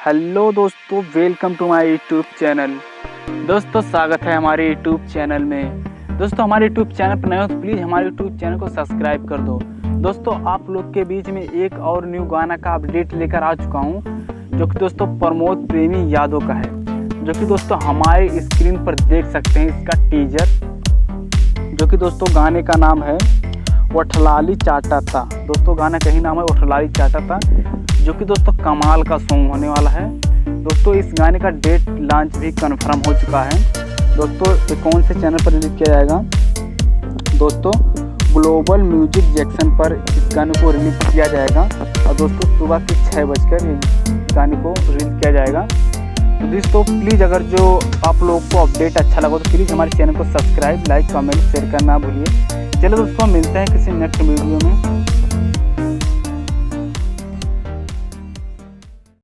Hello दोस्तों, welcome to my YouTube channel. दोस्तों स्वागत है हमारे यूट्यूब चैनल में। दोस्तों हमारे यूट्यूब चैनल पर नए हो तो प्लीज़ हमारे यूट्यूब चैनल को सब्सक्राइब कर दो। दोस्तों आप लोग के बीच में एक और न्यू गाना का अपडेट लेकर आ चुका हूँ, जो कि दोस्तों प्रमोद प्रेमी यादव का है, जो कि दोस्तों हमारे स्क्रीन पर देख सकते हैं इसका टीजर, जो कि दोस्तों गाने का नाम है ओठलाली चाटा था। दोस्तों गाना कहीं नाम है ओठलाली चाटा था, जो कि दोस्तों कमाल का सॉन्ग होने वाला है। दोस्तों इस गाने का डेट लॉन्च भी कंफर्म हो चुका है। दोस्तों ये कौन से चैनल पर रिलीज किया जाएगा? दोस्तों ग्लोबल म्यूजिक जैक्सन पर इस गाने को रिलीज किया जाएगा और दोस्तों सुबह के 6 बजकर इस गाने को रिलीज किया जाएगा। तो दोस्तों प्लीज़ अगर जो आप लोगों को अपडेट अच्छा लगा तो प्लीज़ हमारे चैनल को सब्सक्राइब, लाइक, कमेंट, शेयर करना ना भूलिए। चलो दोस्तों मिलते हैं किसी नेक्स्ट वीडियो में।